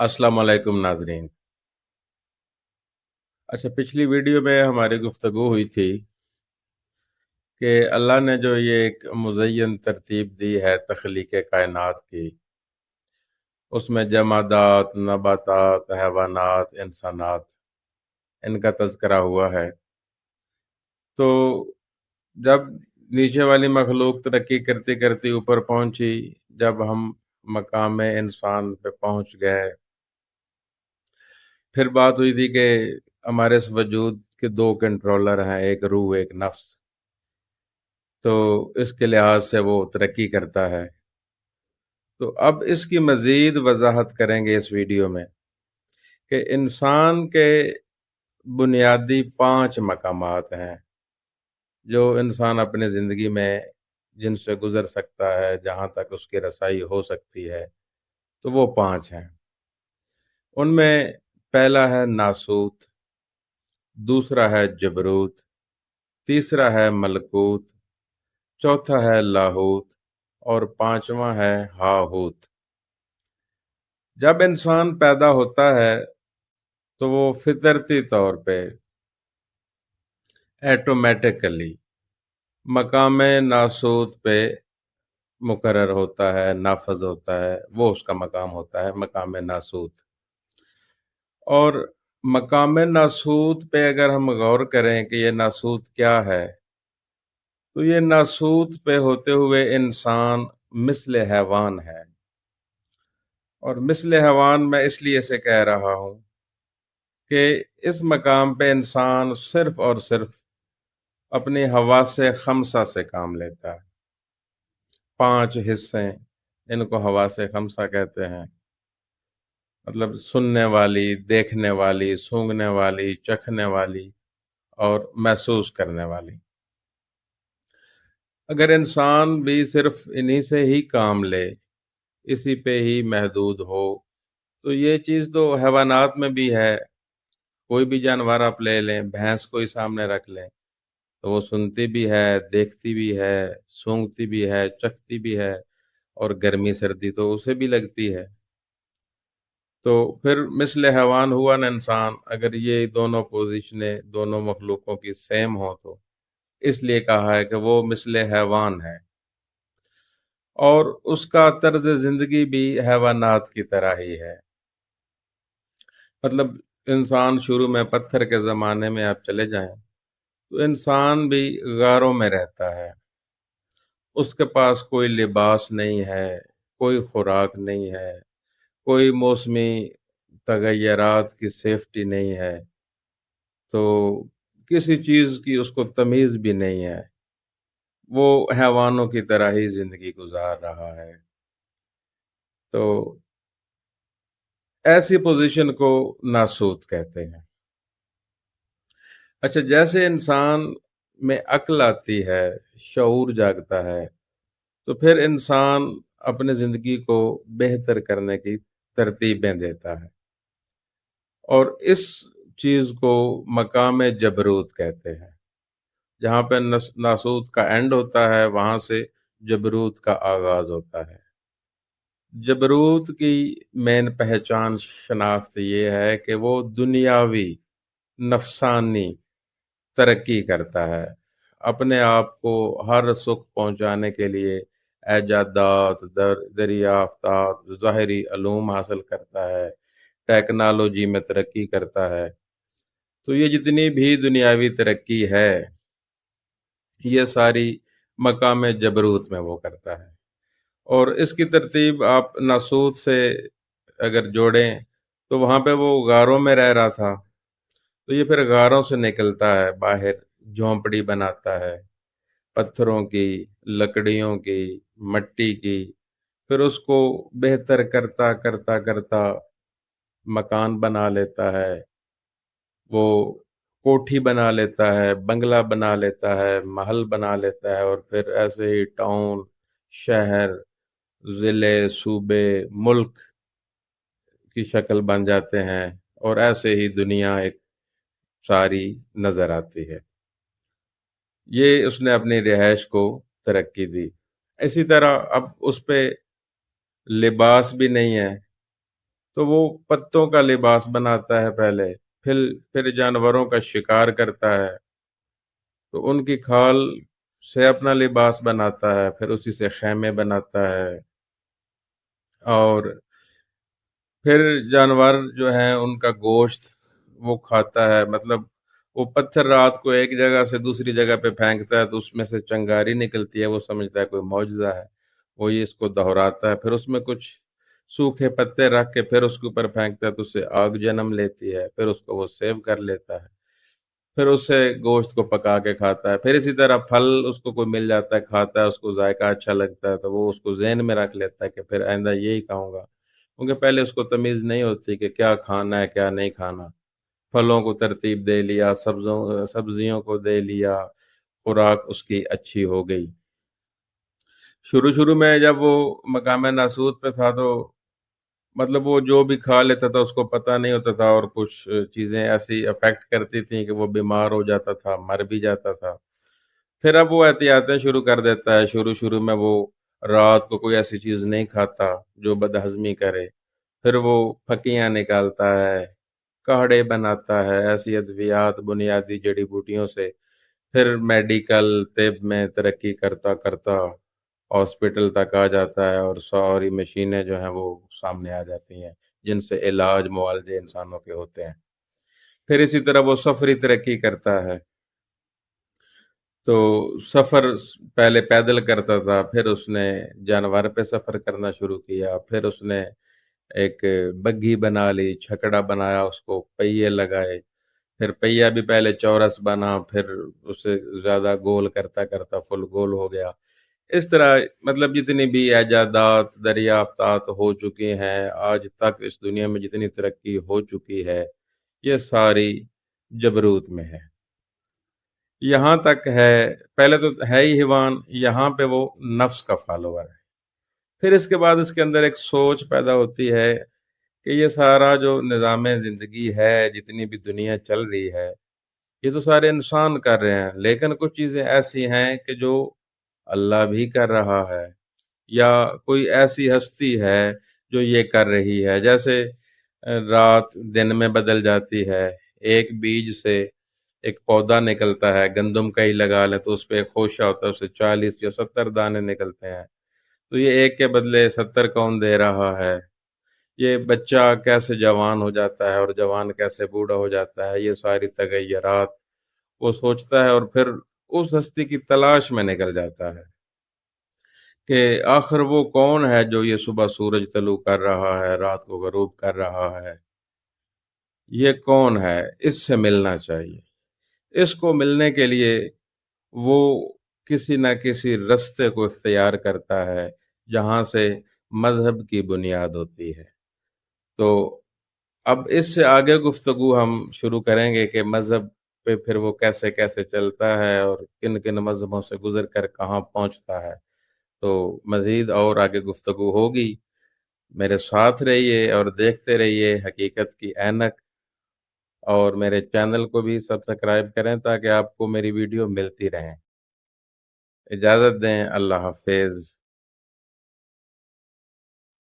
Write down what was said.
السلام علیکم ناظرین۔ اچھا، پچھلی ویڈیو میں ہماری گفتگو ہوئی تھی کہ اللہ نے جو یہ ایک مزین ترتیب دی ہے تخلیق کائنات کی، اس میں جمادات، نباتات، حیوانات، انسانات، ان کا تذکرہ ہوا ہے۔ تو جب نیچے والی مخلوق ترقی کرتے کرتے اوپر پہنچی، جب ہم مقام انسان پہ پہنچ گئے، پھر بات ہوئی تھی کہ ہمارے اس وجود کے دو کنٹرولر ہیں، ایک روح، ایک نفس۔ تو اس کے لحاظ سے وہ ترقی کرتا ہے۔ تو اب اس کی مزید وضاحت کریں گے اس ویڈیو میں کہ انسان کے بنیادی 5 مقامات ہیں جو انسان اپنے زندگی میں جن سے گزر سکتا ہے، جہاں تک اس کی رسائی ہو سکتی ہے، تو وہ 5 ہیں۔ ان میں پہلا ہے ناسوت، دوسرا ہے جبروت، تیسرا ہے ملکوت، چوتھا ہے لاہوت، اور 5واں ہے ہاہوت۔ جب انسان پیدا ہوتا ہے تو وہ فطرتی طور پہ ایٹومیٹکلی مقام ناسوت پہ مقرر ہوتا ہے، نافذ ہوتا ہے، وہ اس کا مقام ہوتا ہے مقام ناسوت۔ اور مقام ناسوت پہ اگر ہم غور کریں کہ یہ ناسوت کیا ہے، تو یہ ناسوت پہ ہوتے ہوئے انسان مثل حیوان ہے۔ اور مثل حیوان میں اس لیے سے کہہ رہا ہوں کہ اس مقام پہ انسان صرف اور صرف اپنی حواس خمسہ سے کام لیتا ہے۔ 5 حصے، ان کو حواس خمسہ کہتے ہیں، مطلب سننے والی، دیکھنے والی، سونگھنے والی، چکھنے والی اور محسوس کرنے والی۔ اگر انسان بھی صرف انہی سے ہی کام لے، اسی پہ ہی محدود ہو، تو یہ چیز تو حیوانات میں بھی ہے۔ کوئی بھی جانور آپ لے لیں، بھینس کو ہی سامنے رکھ لیں تو وہ سنتی بھی ہے، دیکھتی بھی ہے، سونگتی بھی ہے، چکھتی بھی ہے، اور گرمی سردی تو اسے بھی لگتی ہے۔ تو پھر مثل حیوان ہوا نا انسان، اگر یہ دونوں پوزیشنیں دونوں مخلوقوں کی سیم ہو تو اس لیے کہا ہے کہ وہ مثل حیوان ہے۔ اور اس کا طرز زندگی بھی حیوانات کی طرح ہی ہے۔ مطلب انسان شروع میں پتھر کے زمانے میں آپ چلے جائیں تو انسان بھی غاروں میں رہتا ہے۔ اس کے پاس کوئی لباس نہیں ہے، کوئی خوراک نہیں ہے، کوئی موسمی تغیرات کی سیفٹی نہیں ہے، تو کسی چیز کی اس کو تمیز بھی نہیں ہے۔ وہ حیوانوں کی طرح ہی زندگی گزار رہا ہے۔ تو ایسی پوزیشن کو ناسوت کہتے ہیں۔ اچھا، جیسے انسان میں عقل آتی ہے، شعور جاگتا ہے، تو پھر انسان اپنے زندگی کو بہتر کرنے کی ترتیبیں دیتا ہے، اور اس چیز کو مقام جبروت کہتے ہیں۔ جہاں پہ ناسوت کا اینڈ ہوتا ہے، وہاں سے جبروت کا آغاز ہوتا ہے۔ جبروت کی مین پہچان، شناخت یہ ہے کہ وہ دنیاوی، نفسانی ترقی کرتا ہے، اپنے آپ کو ہر سکھ پہنچانے کے لیے ایجادات، دریافتات، ظاہری علوم حاصل کرتا ہے، ٹیکنالوجی میں ترقی کرتا ہے۔ تو یہ جتنی بھی دنیاوی ترقی ہے، یہ ساری مقام جبروت میں وہ کرتا ہے۔ اور اس کی ترتیب آپ ناسوت سے اگر جوڑیں تو وہاں پہ وہ غاروں میں رہ رہا تھا، تو یہ پھر غاروں سے نکلتا ہے باہر، جھونپڑی بناتا ہے، پتھروں کی، لکڑیوں کی، مٹی کی، پھر اس کو بہتر کرتا کرتا کرتا مکان بنا لیتا ہے، وہ کوٹھی بنا لیتا ہے، بنگلہ بنا لیتا ہے، محل بنا لیتا ہے، اور پھر ایسے ہی ٹاؤن، شہر، ضلع، صوبے، ملک کی شکل بن جاتے ہیں، اور ایسے ہی دنیا ایک ساری نظر آتی ہے۔ یہ اس نے اپنی رہائش کو ترقی دی۔ اسی طرح اب اس پہ لباس بھی نہیں ہے، تو وہ پتوں کا لباس بناتا ہے پہلے، پھر جانوروں کا شکار کرتا ہے، تو ان کی کھال سے اپنا لباس بناتا ہے، پھر اسی سے خیمے بناتا ہے، اور پھر جانور جو ہیں ان کا گوشت وہ کھاتا ہے، مطلب وہ پتھر رات کو ایک جگہ سے دوسری جگہ پہ پھینکتا ہے تو اس میں سے چنگاری نکلتی ہے، وہ سمجھتا ہے کوئی معجزہ ہے، وہ یہ اس کو دہراتا ہے، پھر اس میں کچھ سوکھے پتے رکھ کے پھر اس کے اوپر پھینکتا ہے تو اس سے آگ جنم لیتی ہے، پھر اس کو وہ سیو کر لیتا ہے، پھر اس سے گوشت کو پکا کے کھاتا ہے، پھر اسی طرح پھل اس کو کوئی مل جاتا ہے کھاتا ہے، اس کو ذائقہ اچھا لگتا ہے تو وہ اس کو ذہن میں رکھ لیتا ہے کہ پھر آئندہ یہی کھاؤں گا، کیونکہ پہلے اس کو تمیز نہیں ہوتی کہ کیا کھانا ہے کیا نہیں کھانا، پھلوں کو ترتیب دے لیا، سبزیوں کو دے لیا، خوراک اس کی اچھی ہو گئی۔ شروع میں جب وہ مقام ناسوت پہ تھا تو مطلب وہ جو بھی کھا لیتا تھا اس کو پتہ نہیں ہوتا تھا، اور کچھ چیزیں ایسی افیکٹ کرتی تھیں کہ وہ بیمار ہو جاتا تھا، مر بھی جاتا تھا۔ پھر اب وہ احتیاطیں شروع کر دیتا ہے، شروع میں وہ رات کو کوئی ایسی چیز نہیں کھاتا جو بدہضمی کرے، پھر وہ پھکیاں نکالتا ہے، کاڑھے بناتا ہے ایسی ادویات بنیادی جڑی بوٹیوں سے، پھر میڈیکل طب میں ترقی کرتا کرتا ہاسپٹل تک آ جاتا ہے، اور ساری مشینیں جو ہیں وہ سامنے آ جاتی ہیں جن سے علاج معالجے انسانوں کے ہوتے ہیں۔ پھر اسی طرح وہ سفری ترقی کرتا ہے، تو سفر پہلے پیدل کرتا تھا، پھر اس نے جانور پہ سفر کرنا شروع کیا، پھر اس نے ایک بگھی بنا لی، چھکڑا بنایا، اس کو پہیے لگائے، پھر پہیا بھی پہلے چورس بنا، پھر اسے زیادہ گول کرتا کرتا فل گول ہو گیا۔ اس طرح مطلب جتنی بھی ایجادات دریافتات ہو چکی ہیں آج تک اس دنیا میں، جتنی ترقی ہو چکی ہے، یہ ساری جبروت میں ہے۔ یہاں تک ہے، پہلے تو ہے ہی حیوان، یہاں پہ وہ نفس کا فالوور ہے، پھر اس کے بعد اس کے اندر ایک سوچ پیدا ہوتی ہے کہ یہ سارا جو نظام زندگی ہے، جتنی بھی دنیا چل رہی ہے، یہ تو سارے انسان کر رہے ہیں، لیکن کچھ چیزیں ایسی ہیں کہ جو اللہ بھی کر رہا ہے، یا کوئی ایسی ہستی ہے جو یہ کر رہی ہے، جیسے رات دن میں بدل جاتی ہے، ایک بیج سے ایک پودا نکلتا ہے، گندم کا ہی لگا لیں تو اس پہ ایک خوشہ ہوتا ہے، اس سے 40 یا 70 دانے نکلتے ہیں، تو یہ ایک کے بدلے 70 کون دے رہا ہے؟ یہ بچہ کیسے جوان ہو جاتا ہے اور جوان کیسے بوڑھا ہو جاتا ہے، یہ ساری تغیرات وہ سوچتا ہے، اور پھر اس ہستی کی تلاش میں نکل جاتا ہے کہ آخر وہ کون ہے جو یہ صبح سورج طلوع کر رہا ہے، رات کو غروب کر رہا ہے، یہ کون ہے، اس سے ملنا چاہیے۔ اس کو ملنے کے لیے وہ کسی نہ کسی رستے کو اختیار کرتا ہے جہاں سے مذہب کی بنیاد ہوتی ہے۔ تو اب اس سے آگے گفتگو ہم شروع کریں گے کہ مذہب پہ پھر وہ کیسے کیسے چلتا ہے اور کن کن مذہبوں سے گزر کر کہاں پہنچتا ہے، تو مزید اور آگے گفتگو ہوگی۔ میرے ساتھ رہیے اور دیکھتے رہیے حقیقت کی اینک، اور میرے چینل کو بھی سبسکرائب کریں تاکہ آپ کو میری ویڈیو ملتی رہیں۔ اجازت دیں، اللہ حافظ۔